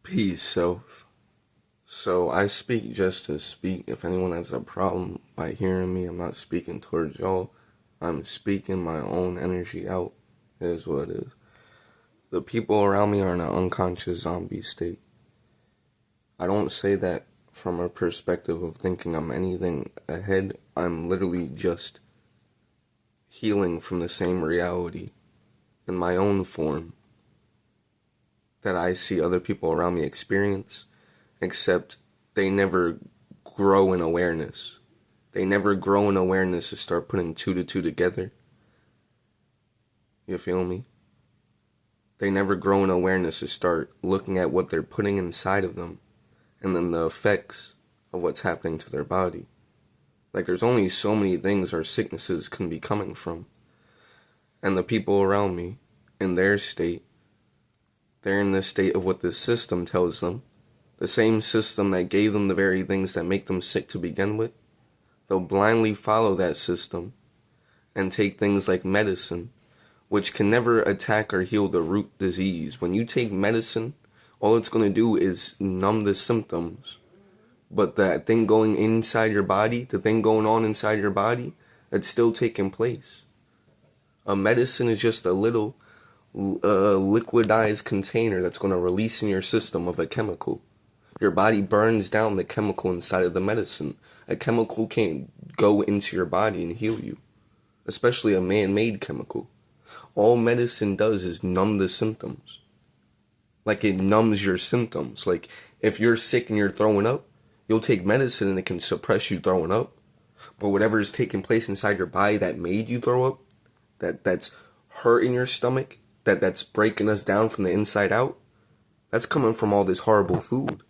Peace. So I speak just to speak. If anyone has a problem by hearing me, I'm not speaking towards y'all. I'm speaking my own energy out. It is what it is. The people around me are in an unconscious zombie state. I don't say that from a perspective of thinking I'm anything ahead. I'm literally just healing from the same reality in my own form that I see other people around me experience, except they never grow in awareness. They never grow in awareness to start putting two to two together. You feel me? They never grow in awareness to start looking at what they're putting inside of them and then the effects of what's happening to their body. Like, there's only so many things our sicknesses can be coming from. And the people around me, in their state, they're in the state of what this system tells them. The same system that gave them the very things that make them sick to begin with. They'll blindly follow that system and take things like medicine, which can never attack or heal the root disease. When you take medicine, all it's going to do is numb the symptoms. But that thing going inside your body, the thing going on inside your body, it's still taking place. A medicine is just a little liquidized container that's going to release in your system of a chemical. Your body burns down the chemical inside of the medicine. A chemical can't go into your body and heal you, especially a man-made chemical. All medicine does is numb the symptoms. Like, it numbs your symptoms. Like, if you're sick and you're throwing up, you'll take medicine and it can suppress you throwing up. But whatever is taking place inside your body that made you throw up, that's hurting your stomach, that's breaking us down from the inside out, that's coming from all this horrible food.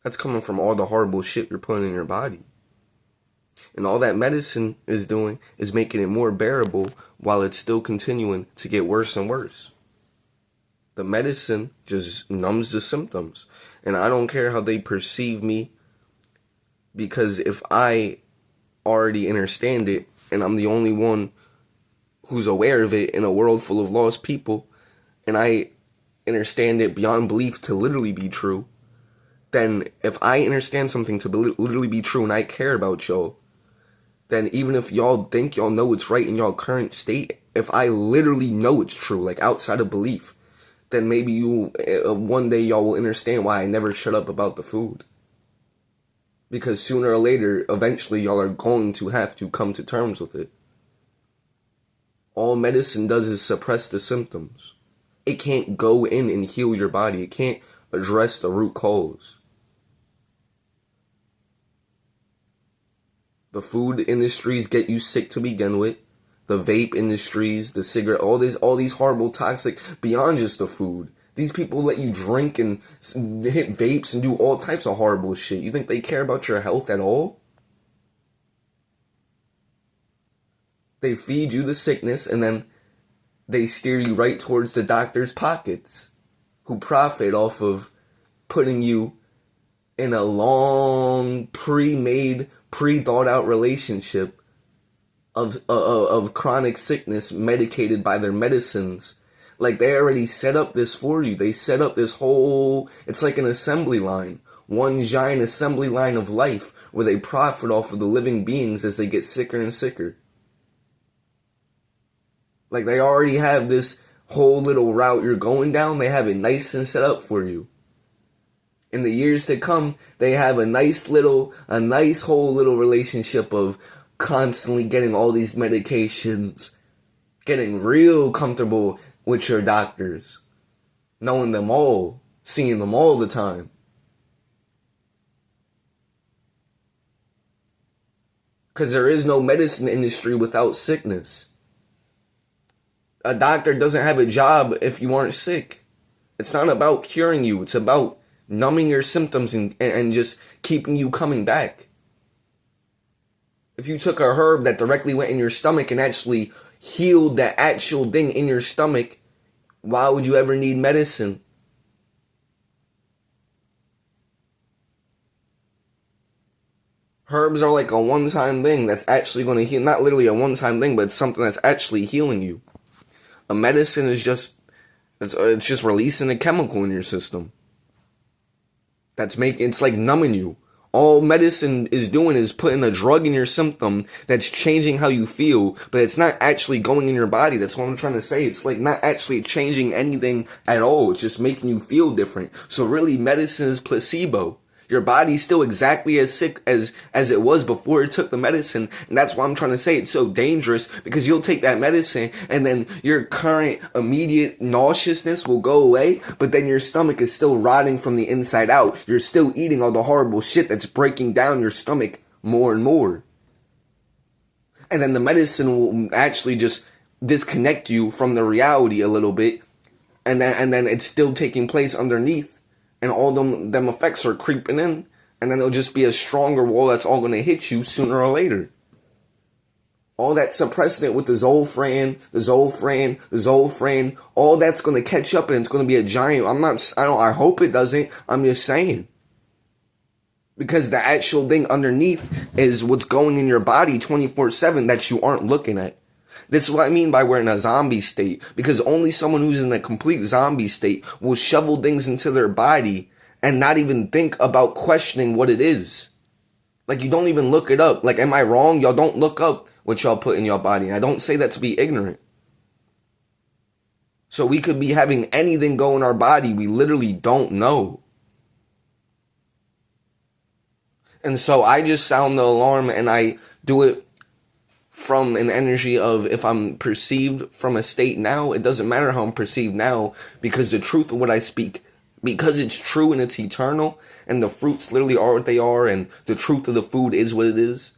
That's coming from all the horrible shit you're putting in your body. And all that medicine is doing is making it more bearable while it's still continuing to get worse and worse. The medicine just numbs the symptoms. And I don't care how they perceive me, because if I already understand it and I'm the only one who's aware of it in a world full of lost people, and I understand it beyond belief to literally be true, then if I understand something to literally be true and I care about y'all, then even if y'all think y'all know it's right in y'all current state, if I literally know it's true, like outside of belief, then maybe one day y'all will understand why I never shut up about the food. Because sooner or later, eventually y'all are going to have to come to terms with it. All medicine does is suppress the symptoms. It can't go in and heal your body. It can't address the root cause. The food industries get you sick to begin with. The vape industries, the cigarette, all these horrible toxic, beyond just the food. These people let you drink and hit vapes and do all types of horrible shit. You think they care about your health at all? They feed you the sickness and then they steer you right towards the doctor's pockets, who profit off of putting you in a long, pre-made, pre-thought-out relationship of chronic sickness medicated by their medicines. Like, they already set up this for you. They set up this whole, it's like an assembly line. One giant assembly line of life where they profit off of the living beings as they get sicker and sicker. Like, they already have this whole little route you're going down. They have it nice and set up for you. In the years to come, they have a nice whole little relationship of constantly getting all these medications, getting real comfortable with your doctors, knowing them all, seeing them all the time. Because there is no medicine industry without sickness. A doctor doesn't have a job if you aren't sick. It's not about curing you. It's about numbing your symptoms and just keeping you coming back. If you took a herb that directly went in your stomach and actually healed that actual thing in your stomach, why would you ever need medicine? Herbs are like a one-time thing that's actually going to heal. Not literally a one-time thing, but it's something that's actually healing you. A medicine is just It's just releasing a chemical in your system. It's like numbing you. All medicine is doing is putting a drug in your symptom that's changing how you feel, but it's not actually going in your body. That's what I'm trying to say. It's like not actually changing anything at all. It's just making you feel different. So really, medicine is placebo. Your body's still exactly as sick as it was before it took the medicine. And that's why I'm trying to say it's so dangerous, because you'll take that medicine and then your current immediate nauseousness will go away, but then your stomach is still rotting from the inside out. You're still eating all the horrible shit that's breaking down your stomach more and more. And then the medicine will actually just disconnect you from the reality a little bit. And then it's still taking place underneath. And all them effects are creeping in. And then it'll just be a stronger wall that's all going to hit you sooner or later. All that suppressant with the Zofran, all that's going to catch up and it's going to be a giant. I hope it doesn't. I'm just saying. Because the actual thing underneath is what's going in your body 24/7 that you aren't looking at. This is what I mean by we're in a zombie state, because only someone who's in a complete zombie state will shovel things into their body and not even think about questioning what it is. Like, you don't even look it up. Like, am I wrong? Y'all don't look up what y'all put in your body. And I don't say that to be ignorant. So we could be having anything go in our body. We literally don't know. And so I just sound the alarm, and I do it from an energy of, if I'm perceived from a state now, it doesn't matter how I'm perceived now, because the truth of what I speak, because it's true and it's eternal, and the fruits literally are what they are, and the truth of the food is what it is.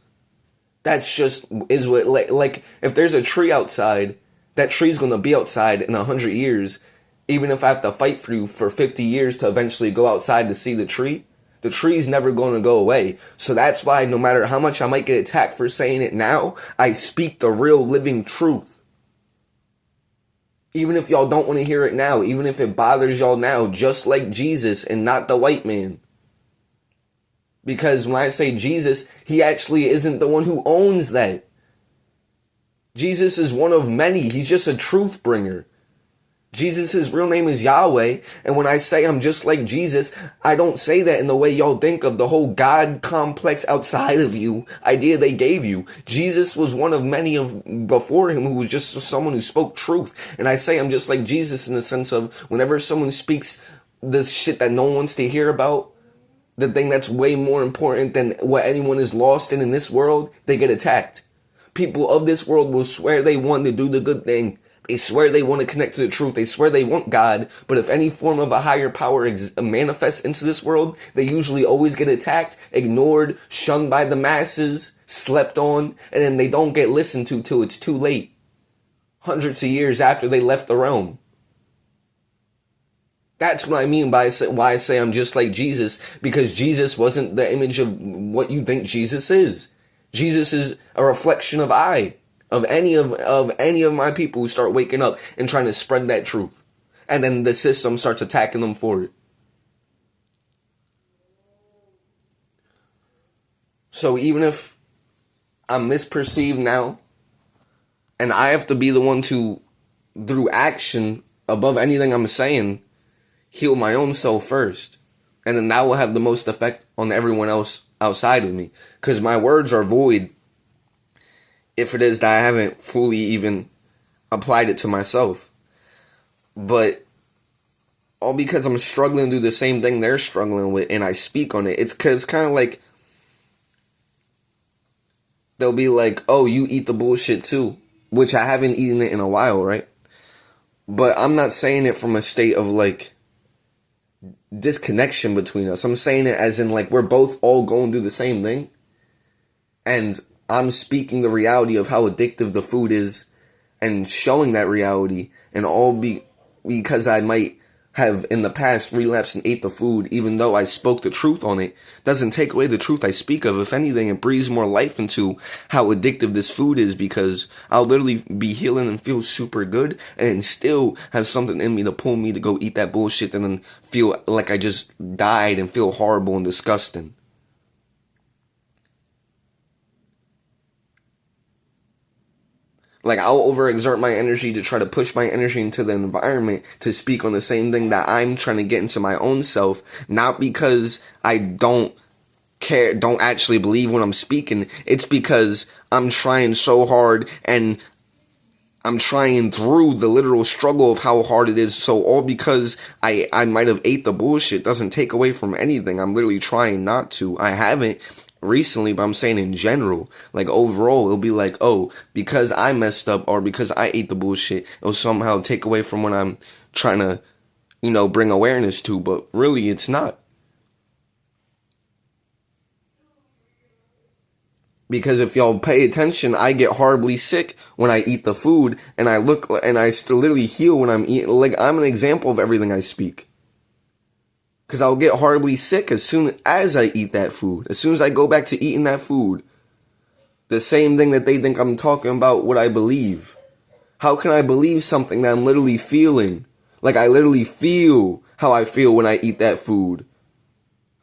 That's just, is what, like if there's a tree outside, that tree's going to be outside in 100 years, even if I have to fight for you for 50 years to eventually go outside to see the tree. The tree's never going to go away. So that's why no matter how much I might get attacked for saying it now, I speak the real living truth. Even if y'all don't want to hear it now, even if it bothers y'all now, just like Jesus and not the white man. Because when I say Jesus, he actually isn't the one who owns that. Jesus is one of many. He's just a truth bringer. Jesus' real name is Yahweh, and when I say I'm just like Jesus, I don't say that in the way y'all think of the whole God complex outside of you idea they gave you. Jesus was one of many of before him who was just someone who spoke truth. And I say I'm just like Jesus in the sense of, whenever someone speaks this shit that no one wants to hear about, the thing that's way more important than what anyone is lost in this world, they get attacked. People of this world will swear they want to do the good thing. They swear they want to connect to the truth. They swear they want God. But if any form of a higher power manifests into this world, they usually always get attacked, ignored, shunned by the masses, slept on, and then they don't get listened to till it's too late. Hundreds of years after they left the realm. That's what I mean by why I say I'm just like Jesus, because Jesus wasn't the image of what you think Jesus is. Jesus is a reflection of any of my people who start waking up and trying to spread that truth. And then the system starts attacking them for it. So even if I'm misperceived now, and I have to be the one to, through action, above anything I'm saying, heal my own self first. And then that will have the most effect on everyone else outside of me. Because my words are void if it is that I haven't fully even applied it to myself. But all because I'm struggling to do the same thing they're struggling with, and I speak on it. It's because kind of like, they'll be like, oh, you eat the bullshit too. Which I haven't eaten it in a while, right? But I'm not saying it from a state of like disconnection between us. I'm saying it as in like we're both all going through the same thing. And I'm speaking the reality of how addictive the food is and showing that reality, and all because I might have in the past relapsed and ate the food, even though I spoke the truth on it, doesn't take away the truth I speak of. If anything, it breathes more life into how addictive this food is, because I'll literally be healing and feel super good and still have something in me to pull me to go eat that bullshit and then feel like I just died and feel horrible and disgusting. Like, I'll overexert my energy to try to push my energy into the environment to speak on the same thing that I'm trying to get into my own self, not because I don't actually believe what I'm speaking. It's because I'm trying so hard, and I'm trying through the literal struggle of how hard it is. So all because I might have ate the bullshit doesn't take away from anything. I'm literally trying not to. I haven't recently, but I'm saying in general, like overall, it'll be like, oh, because I messed up or because I ate the bullshit, it'll somehow take away from what I'm trying to, bring awareness to. But really, it's not. Because if y'all pay attention, I get horribly sick when I eat the food, and I still literally heal when I'm eating. Like, I'm an example of everything I speak. Because I'll get horribly sick as soon as I eat that food. As soon as I go back to eating that food. The same thing that they think I'm talking about what I believe. How can I believe something that I'm literally feeling? Like, I literally feel how I feel when I eat that food.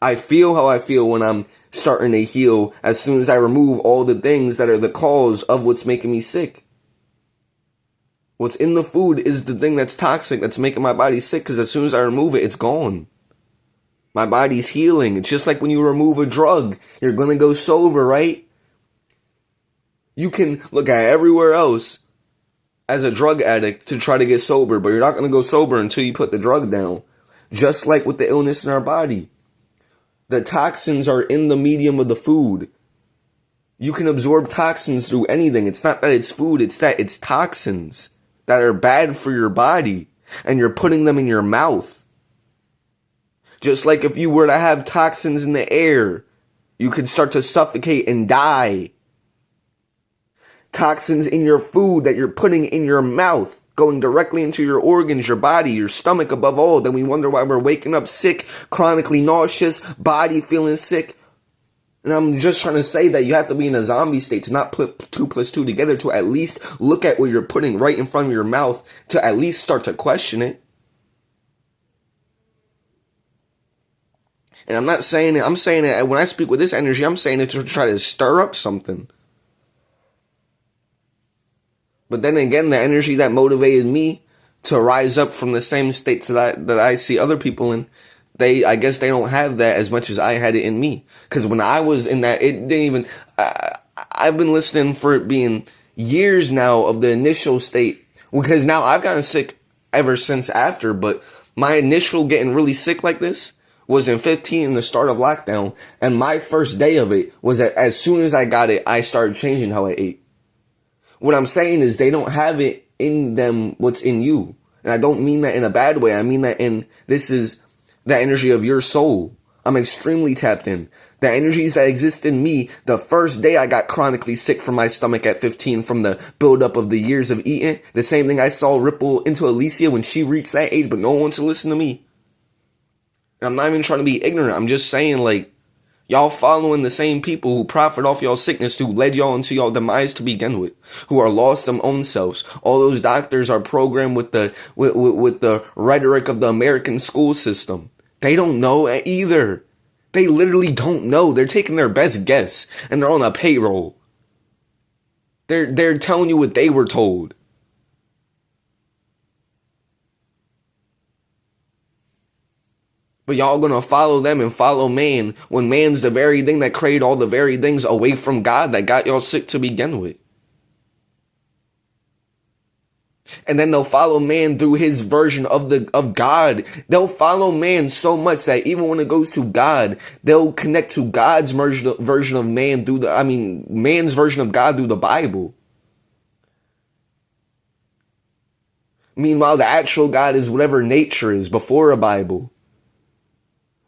I feel how I feel when I'm starting to heal as soon as I remove all the things that are the cause of what's making me sick. What's in the food is the thing that's toxic, that's making my body sick, because as soon as I remove it, it's gone. My body's healing. It's just like when you remove a drug. You're going to go sober, right? You can look at everywhere else as a drug addict to try to get sober, but you're not going to go sober until you put the drug down. Just like with the illness in our body. The toxins are in the medium of the food. You can absorb toxins through anything. It's not that it's food, it's that it's toxins that are bad for your body, and you're putting them in your mouth. Just like if you were to have toxins in the air, you could start to suffocate and die. Toxins in your food that you're putting in your mouth, going directly into your organs, your body, your stomach above all. Then we wonder why we're waking up sick, chronically nauseous, body feeling sick. And I'm just trying to say that you have to be in a zombie state to not put 2 + 2 together, to at least look at what you're putting right in front of your mouth, to at least start to question it. And I'm not saying it, I'm saying it, when I speak with this energy, I'm saying it to try to stir up something. But then again, the energy that motivated me to rise up from the same states that I see other people in, I guess they don't have that as much as I had it in me. Because when I was in that, it didn't even, I've been listening for it being years now of the initial state. Because now I've gotten sick ever since after, but my initial getting really sick like this was in 15, the start of lockdown, and my first day of it was that as soon as I got it, I started changing how I ate. What I'm saying is they don't have it in them what's in you. And I don't mean that in a bad way. I mean that this is the energy of your soul. I'm extremely tapped in. The energies that exist in me, the first day I got chronically sick from my stomach at 15 from the buildup of the years of eating, the same thing I saw ripple into Alicia when she reached that age, but no one wants to listen to me. I'm not even trying to be ignorant. I'm just saying, like, y'all following the same people who profit off y'all sickness, who led y'all into y'all demise to begin with, who are lost them own selves. All those doctors are programmed with the rhetoric of the American school system. They don't know either. They literally don't know. They're taking their best guess, and they're on a payroll. They're telling you what they were told. But y'all gonna follow them and follow man when man's the very thing that created all the very things away from God that got y'all sick to begin with. And then they'll follow man through his version of God. They'll follow man so much that even when it goes to God, they'll connect to God's version of man through man's version of God through the Bible. Meanwhile, the actual God is whatever nature is before a Bible.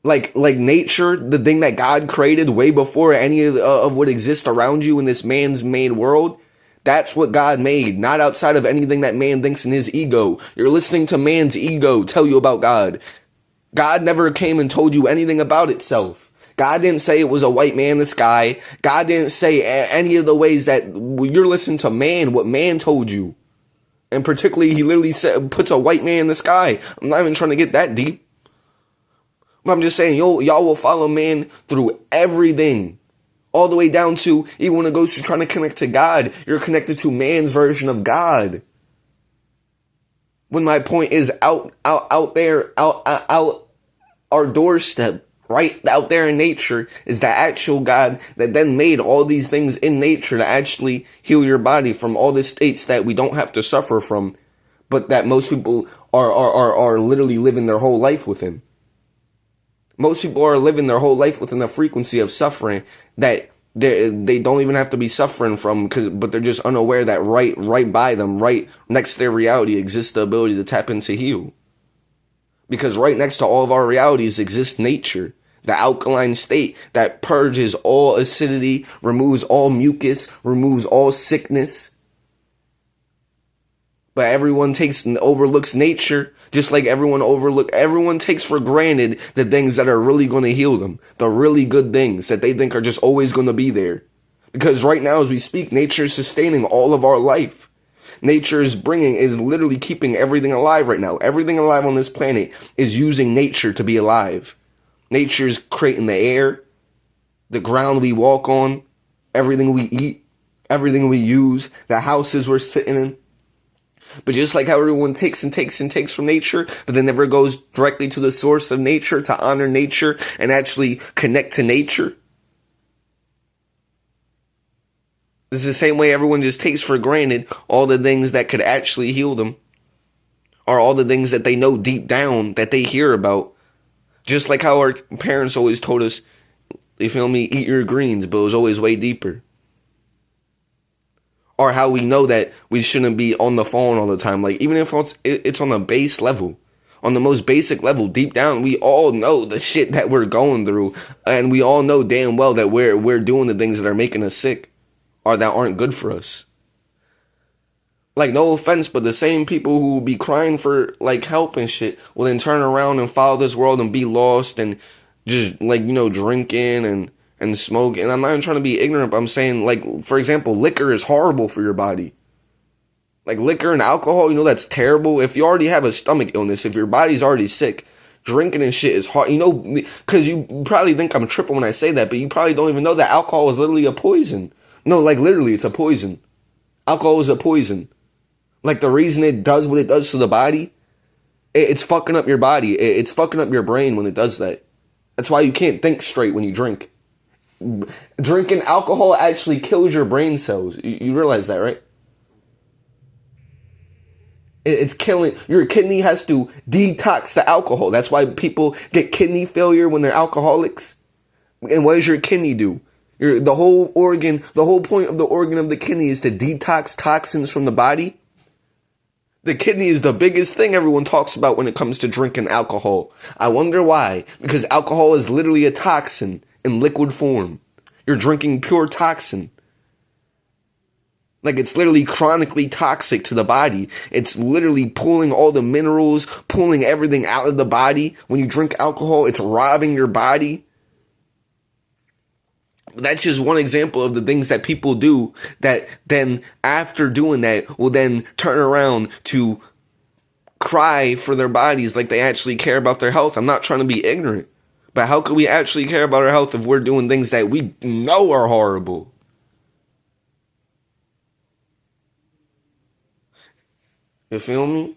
Like nature, the thing that God created way before any of what exists around you in this man's made world, that's what God made, not outside of anything that man thinks in his ego. You're listening to man's ego tell you about God. God never came and told you anything about itself. God didn't say it was a white man in the sky. God didn't say any of the ways that you're listening to man, what man told you. And particularly, he literally puts a white man in the sky. I'm not even trying to get that deep. But I'm just saying, y'all will follow man through everything All the way down to, even when it goes to trying to connect to God, you're connected to man's version of God. When my point is out there, out our doorstep, right out there in nature, is the actual God that then made all these things in nature to actually heal your body from all the states that we don't have to suffer from, but that most people are literally living their whole life within. Most people are living their whole life within a frequency of suffering that they don't even have to be suffering from, but they're just unaware that right by them, right next to their reality, exists the ability to tap into heal. Because right next to all of our realities exists nature, the alkaline state that purges all acidity, removes all mucus, removes all sickness. But everyone overlooks nature, just like everyone takes for granted the things that are really going to heal them, the really good things that they think are just always going to be there. Because right now, as we speak, nature is sustaining all of our life. Nature is literally keeping everything alive right now. Everything alive on this planet is using nature to be alive. Nature is creating the air, the ground we walk on, everything we eat, everything we use, the houses we're sitting in. But just like how everyone takes from nature, but then never goes directly to the source of nature to honor nature and actually connect to nature. It's the same way everyone just takes for granted all the things that could actually heal them, or all the things that they know deep down that they hear about. Just like how our parents always told us, you feel me, eat your greens, but it was always way deeper. Or how we know that we shouldn't be on the phone all the time. Like, even if it's on a base level, on the most basic level, deep down, we all know the shit that we're going through. And we all know damn well that we're doing the things that are making us sick or that aren't good for us. Like, no offense, but the same people who will be crying for, like, help and shit will then turn around and follow this world and be lost and just, like, drinking and smoke. And I'm not even trying to be ignorant, but I'm saying, like, for example, liquor is horrible for your body. Like, liquor and alcohol, that's terrible. If you already have a stomach illness, if your body's already sick, drinking and shit is hard. Because you probably think I'm tripping when I say that, but you probably don't even know that alcohol is literally a poison. No, like, literally, it's a poison. Alcohol is a poison. Like, the reason it does what it does to the body, it's fucking up your body. It's fucking up your brain when it does that. That's why you can't think straight when you drink. Drinking alcohol actually kills your brain cells. You realize that, right? It's killing. Your kidney has to detox the alcohol. That's why people get kidney failure when they're alcoholics. And what does your kidney do? The whole point of the organ of the kidney is to detox toxins from the body. The kidney is the biggest thing everyone talks about when it comes to drinking alcohol. I wonder why. Because alcohol is literally a toxin in liquid form. You're drinking pure toxin. Like, it's literally chronically toxic to the body. It's literally pulling all the minerals, pulling everything out of the body. When you drink alcohol, it's robbing your body. That's just one example of the things that people do that then, after doing that, will then turn around to cry for their bodies like they actually care about their health. I'm not trying to be ignorant, but how could we actually care about our health if we're doing things that we know are horrible? You feel me?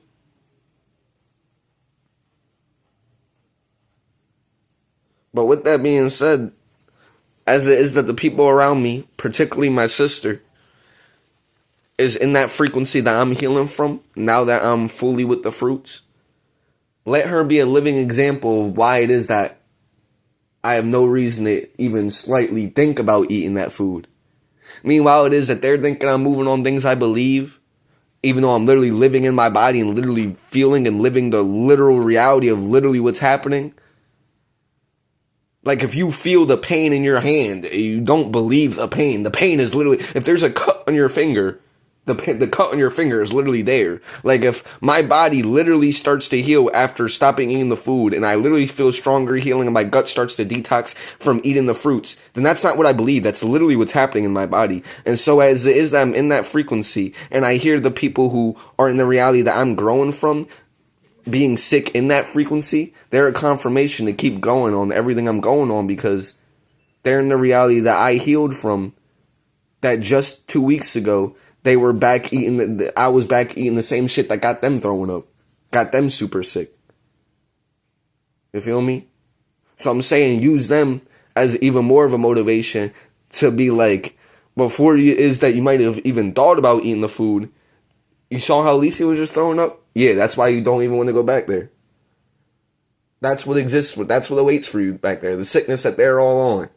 But with that being said, as it is that the people around me, particularly my sister, is in that frequency that I'm healing from, now that I'm fully with the fruits, let her be a living example of why it is that I have no reason to even slightly think about eating that food. Meanwhile, it is that they're thinking I'm moving on things I believe, even though I'm literally living in my body and literally feeling and living the literal reality of literally what's happening. Like, if you feel the pain in your hand, you don't believe the pain. The pain is literally, if there's a cut on your finger, the cut on your finger is literally there. Like, if my body literally starts to heal after stopping eating the food, and I literally feel stronger healing, and my gut starts to detox from eating the fruits, then that's not what I believe. That's literally what's happening in my body. And so as it is that I'm in that frequency, and I hear the people who are in the reality that I'm growing from being sick in that frequency, they're a confirmation to keep going on everything I'm going on, because They're in the reality that I healed from, that just 2 weeks ago, they were back eating, I was back eating the same shit that got them throwing up. Got them super sick. You feel me? So I'm saying use them as even more of a motivation to be like, before it is that you might have even thought about eating the food, you saw how Alicia was just throwing up? Yeah, that's why you don't even want to go back there. That's what exists, that's what awaits for you back there. The sickness that they're all on.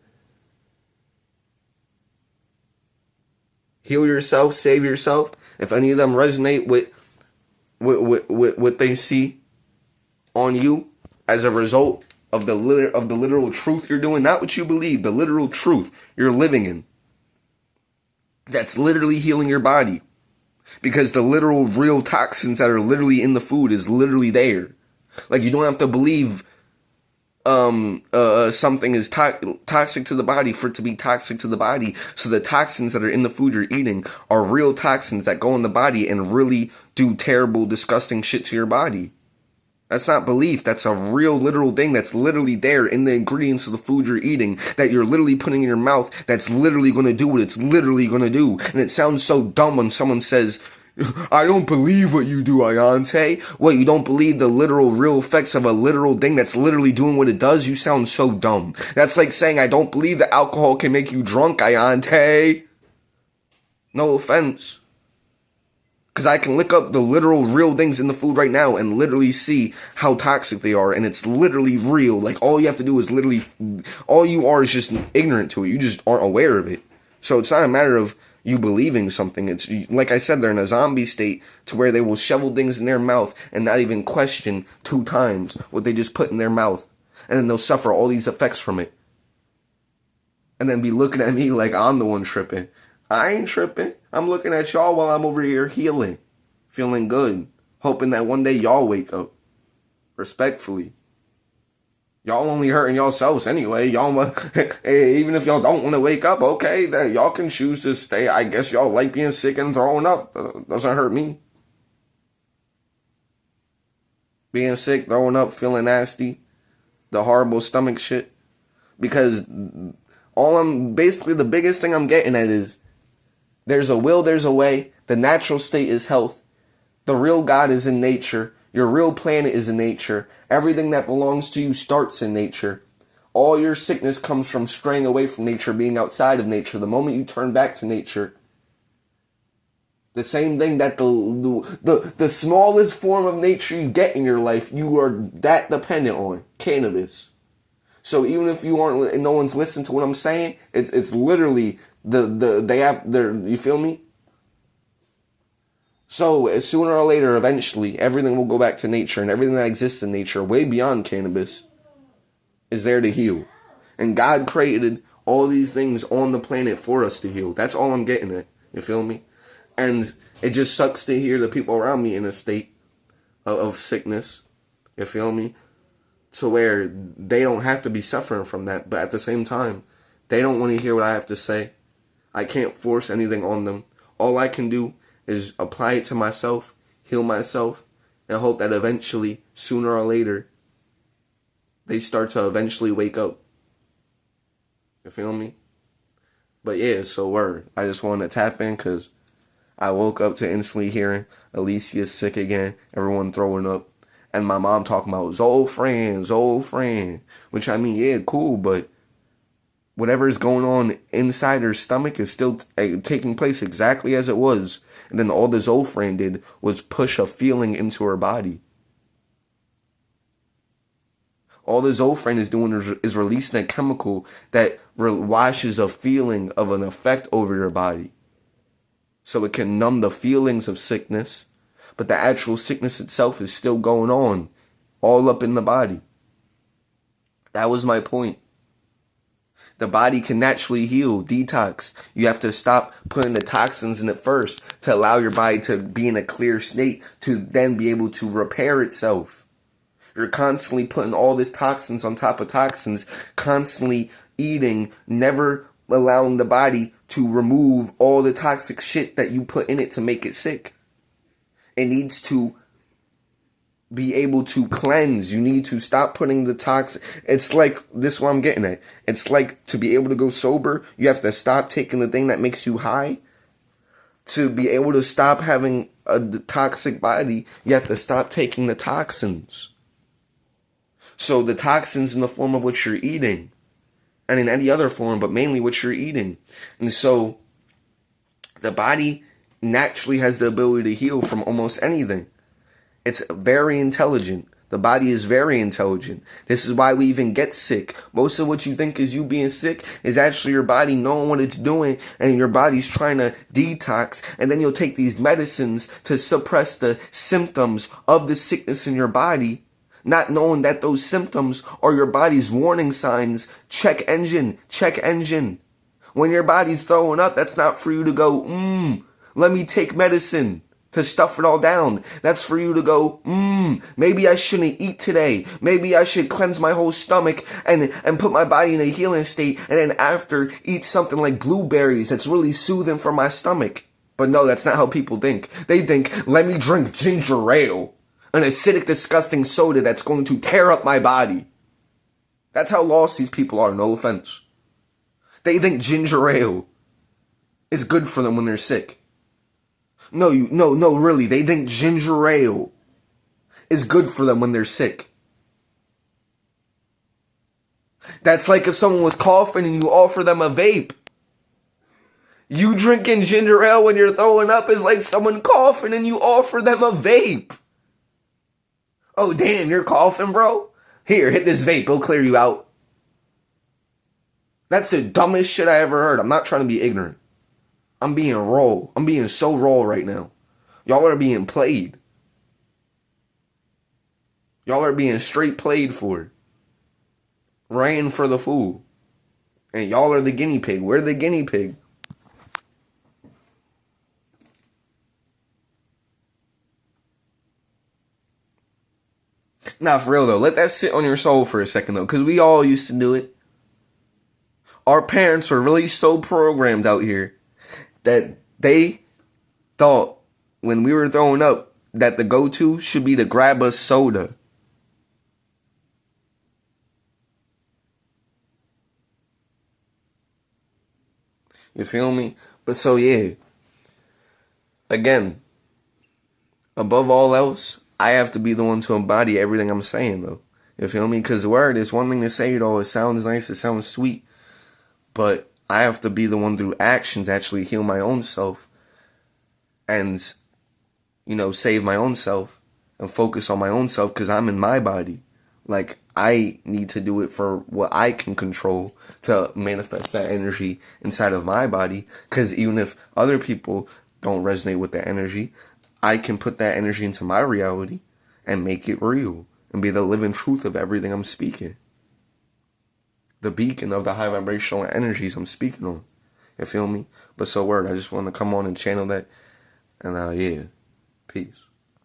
Heal yourself, save yourself. If any of them resonate with what they see on you as a result of the literal truth you're doing, not what you believe, the literal truth you're living in. That's literally healing your body. Because the literal real toxins that are literally in the food is literally there. Like, you don't have to believe something is toxic to the body for it to be toxic to the body. So the toxins that are in the food you're eating are real toxins that go in the body and really do terrible, disgusting shit to your body. That's not belief. That's a real, literal thing that's literally there in the ingredients of the food you're eating, that you're literally putting in your mouth, that's literally going to do what it's literally going to do. And it sounds so dumb when someone says, I don't believe what you do, Ayante. What, you don't believe the literal, real effects of a literal thing that's literally doing what it does? You sound so dumb. That's like saying, I don't believe that alcohol can make you drunk, Ayante. No offense. Because I can look up the literal real things in the food right now and literally see how toxic they are. And it's literally real. Like, all you have to do is literally, all you are is just ignorant to it. You just aren't aware of it. So it's not a matter of you believing something. It's, like I said, they're in a zombie state to where they will shovel things in their mouth and not even question 2 times what they just put in their mouth. And then they'll suffer all these effects from it. And then be looking at me like I'm the one tripping. I ain't tripping. I'm looking at y'all while I'm over here healing, feeling good, hoping that one day y'all wake up. Respectfully. Y'all only hurting yourselves anyway. Y'all, even if y'all don't want to wake up, okay, that y'all can choose to stay. I guess y'all like being sick and throwing up. Doesn't hurt me. Being sick, throwing up, feeling nasty, the horrible stomach shit. Because basically the biggest thing I'm getting at is, there's a will, there's a way. The natural state is health. The real God is in nature. Your real planet is in nature. Everything that belongs to you starts in nature. All your sickness comes from straying away from nature, being outside of nature. The moment you turn back to nature, the same thing that the smallest form of nature you get in your life, you are that dependent on. Cannabis. So even if you aren't, no one's listening to what I'm saying, it's literally you feel me? So sooner or later, eventually, everything will go back to nature, and everything that exists in nature, way beyond cannabis, is there to heal. And God created all these things on the planet for us to heal. That's all I'm getting at. You feel me? And it just sucks to hear the people around me in a state of sickness. You feel me? To where they don't have to be suffering from that, but at the same time, they don't want to hear what I have to say. I can't force anything on them. All I can do is apply it to myself, heal myself, and hope that eventually, sooner or later, they start to eventually wake up. You feel me? But yeah, so word. I just wanted to tap in because I woke up to instantly hearing Alicia's sick again, everyone throwing up, and my mom talking about Zofran, which I mean, yeah, cool, but whatever is going on inside her stomach is still taking place exactly as it was. And then all the Zofran did was push a feeling into her body. All the Zofran is doing is releasing a chemical that washes a feeling of an effect over your body. So it can numb the feelings of sickness, but the actual sickness itself is still going on, all up in the body. That was my point. The body can naturally heal, detox. You have to stop putting the toxins in it first to allow your body to be in a clear state to then be able to repair itself. You're constantly putting all this toxins on top of toxins, constantly eating, never allowing the body to remove all the toxic shit that you put in it to make it sick. It needs to be able to cleanse. You need to stop putting the toxin. It's like, this is what I'm getting at. It's like, to be able to go sober, you have to stop taking the thing that makes you high. To be able to stop having a toxic body, you have to stop taking the toxins. So the toxins in the form of what you're eating, and in any other form, but mainly what you're eating. And so the body naturally has the ability to heal from almost anything. It's very intelligent. The body is very intelligent. This is why we even get sick. Most of what you think is you being sick is actually your body knowing what it's doing, and your body's trying to detox. And then you'll take these medicines to suppress the symptoms of the sickness in your body, not knowing that those symptoms are your body's warning signs. Check engine, check engine. When your body's throwing up, that's not for you to go, let me take medicine to stuff it all down. That's for you to go, maybe I shouldn't eat today. Maybe I should cleanse my whole stomach and put my body in a healing state, and then after eat something like blueberries that's really soothing for my stomach. But no, that's not how people think. They think, let me drink ginger ale, an acidic, disgusting soda that's going to tear up my body. That's how lost these people are, no offense. They think ginger ale is good for them when they're sick. No, really. They think ginger ale is good for them when they're sick. That's like if someone was coughing and you offer them a vape. You drinking ginger ale when you're throwing up is like someone coughing and you offer them a vape. Oh, damn, you're coughing, bro? Here, hit this vape. It'll clear you out. That's the dumbest shit I ever heard. I'm not trying to be ignorant. I'm being raw. I'm being so raw right now. Y'all are being played. Y'all are being straight played for. Ran for the fool. And y'all are the guinea pig. We're the guinea pig. Nah, for real though. Let that sit on your soul for a second though. Because we all used to do it. Our parents were really so programmed out here that they thought when we were throwing up that the go-to should be to grab a soda. You feel me? But so yeah, again, above all else, I have to be the one to embody everything I'm saying though. You feel me? Because the word is one thing to say it all. It sounds nice, it sounds sweet. But I have to be the one through action to actually heal my own self and, save my own self and focus on my own self because I'm in my body. Like, I need to do it for what I can control to manifest that energy inside of my body. Because even if other people don't resonate with that energy, I can put that energy into my reality and make it real and be the living truth of everything I'm speaking. The beacon of the high vibrational energies I'm speaking on. You feel me? But so word, I just want to come on and channel that. And yeah, peace.